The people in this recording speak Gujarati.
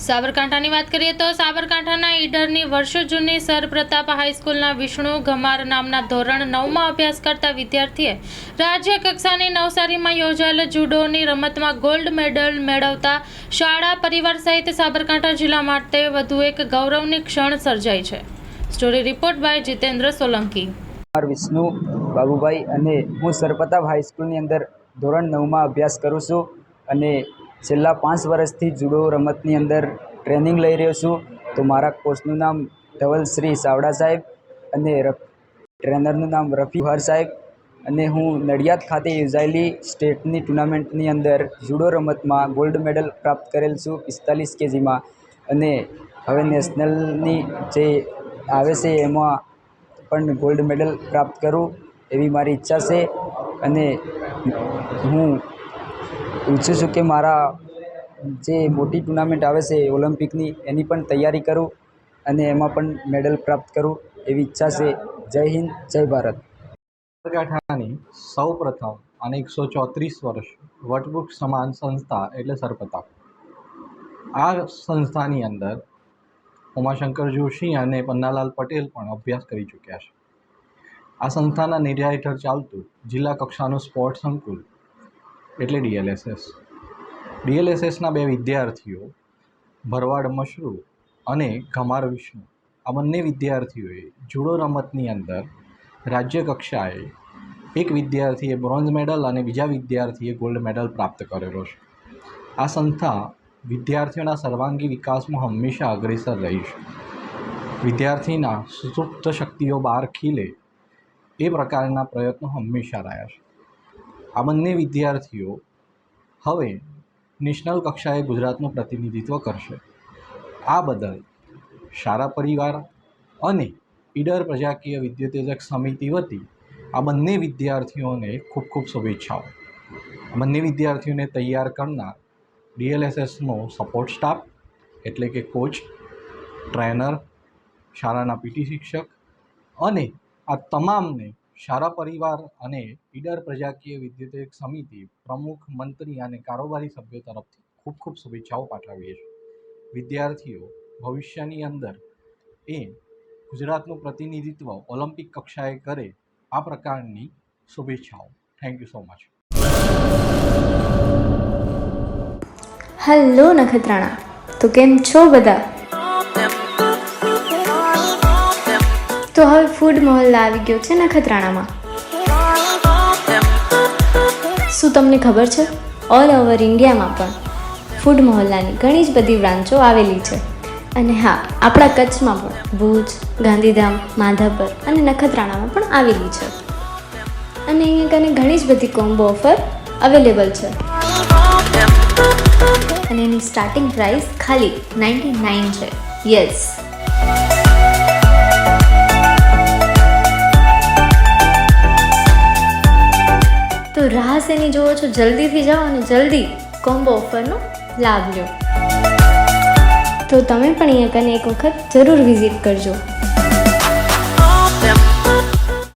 સાબરકાંઠાની વાત કરીએ તો સાબરકાંઠાના ઈડરની વર્ષો જૂની સર પ્રતાપ હાઈસ્કૂલના વિષ્ણુ ગમાર નામના ધોરણ 9માં અભ્યાસ કરતા વિદ્યાર્થીએ રાજ્ય કક્ષાની નવસારીમાં યોજાયેલ જુડોની રમતમાં ગોલ્ડ મેડલ મેળવતા શાળા પરિવાર સહિત સાબરકાંઠા જિલ્લા માટે વધુ એક ગૌરવની ક્ષણ સર્જાઈ છે. Story report by Jitendra Solanki. Vishnu Babubhai અને હું સર પ્રતાપ હાઈસ્કૂલની અંદર ધોરણ 9માં અભ્યાસ કરું છું અને છેલ્લા 5 વર્ષથી જુડો રમતની અંદર ટ્રેનિંગ લઈ રહ્યો છું. તો મારા કોચનું નામ ધવલ શ્રી સાવડા સાહેબ અને ટ્રેનરનું નામ રફીહાર સાહેબ અને હું નડિયાદ ખાતે યોજાયેલી સ્ટેટની ટુર્નામેન્ટની અંદર જુડો રમતમાં ગોલ્ડ મેડલ પ્રાપ્ત કરેલ છું 45 કેજીમાં અને હવે નેશનલની જે આવે છે એમાં પણ ગોલ્ડ મેડલ પ્રાપ્ત કરું એવી મારી ઈચ્છા છે અને હું ઈચ્છું છું કે મારા જે મોટી ટુર્નામેન્ટ આવે છે ઓલિમ્પિકની એની પણ તૈયારી કરું અને એમાં પણ મેડલ પ્રાપ્ત કરું એવી ઈચ્છા છે. જય હિન્દ, જય ભારત. સાબરકાંઠાની સૌ પ્રથમ અને 134 વર્ષ વટવૃક્ષ સમાન સંસ્થા એટલે સર પ્રતાપ. આ સંસ્થાની અંદર ઉમાશંકર જોશી અને પન્નાલાલ પટેલ પણ અભ્યાસ કરી ચૂક્યા છે. આ સંસ્થાના નેજા હેઠળ ચાલતું જિલ્લા કક્ષાનું સ્પોર્ટ્સ સંકુલ એટલે ડીએલએસએસના 2 વિદ્યાર્થીઓ ભરવાડ મશરૂ અને ગમાર વિષ્ણુ, આ બંને વિદ્યાર્થીઓએ જુડો રમતની અંદર રાજ્ય કક્ષાએ એક વિદ્યાર્થીએ બ્રોન્ઝ મેડલ અને બીજા વિદ્યાર્થીએ ગોલ્ડ મેડલ પ્રાપ્ત કરેલો છે. આ સંસ્થા વિદ્યાર્થીઓના સર્વાંગી વિકાસમાં હંમેશા અગ્રેસર રહી છે. વિદ્યાર્થીના સુસુપ્ત શક્તિઓ બહાર ખીલે એ પ્રકારના પ્રયત્નો હંમેશા રહ્યા છે. આ બંને વિદ્યાર્થીઓ હવે નેશનલ કક્ષાએ ગુજરાતનું પ્રતિનિધિત્વ કરશે. આ બદલ શાળા પરિવાર અને ઈડર પ્રજાકીય વિદ્યુતેજક સમિતિ વતી આ બંને વિદ્યાર્થીઓને ખૂબ ખૂબ શુભેચ્છાઓ. આ બંને વિદ્યાર્થીઓને તૈયાર કરનાર ડીએલએસએસનો સપોર્ટ સ્ટાફ એટલે કે કોચ, ટ્રેનર, શાળાના પીટી શિક્ષક અને આ તમામને શાળા પરિવાર અને ઈડર પ્રજાકીય વિદ્યુતેજક સમિતિ પ્રમુખ, મંત્રી અને કારોબારી સભ્યો તરફથી ખૂબ ખૂબ શુભેચ્છાઓ પાઠવીએ છીએ. વિદ્યાર્થીઓ ભવિષ્યની અંદર એ ગુજરાતનું પ્રતિનિધિત્વ ઓલિમ્પિક કક્ષાએ કરે આ પ્રકારની શુભેચ્છાઓ. Thank you so much. Hello Nakhatrana, તો કેમ છો બધા? તો હવે ફૂડ મહોલ્લા આવી ગયો છે નખત્રાણામાં. શું તમને ખબર છે? ઓલ ઓવર ઇન્ડિયામાં પણ ફૂડ મહોલ્લાની ઘણી જ બધી બ્રાન્ચો આવેલી છે. અને હા, આપણા કચ્છમાં પણ ભુજ, ગાંધીધામ, માધાપર અને નખત્રાણામાં પણ આવેલી છે. અને અહીંયા કને ઘણી જ બધી કોમ્બો ઓફર અવેલેબલ છે અને એની સ્ટાર્ટિંગ પ્રાઇસ ખાલી 99 છે. યસ, તો રાહ શેની જોવો છો? જલ્દીથી જાઓ અને જલ્દી કોમ્બો ઓફરનો લાભ લો. તો તમે પણ અહીંયા કને એક વખત જરૂર વિઝિટ કરજો.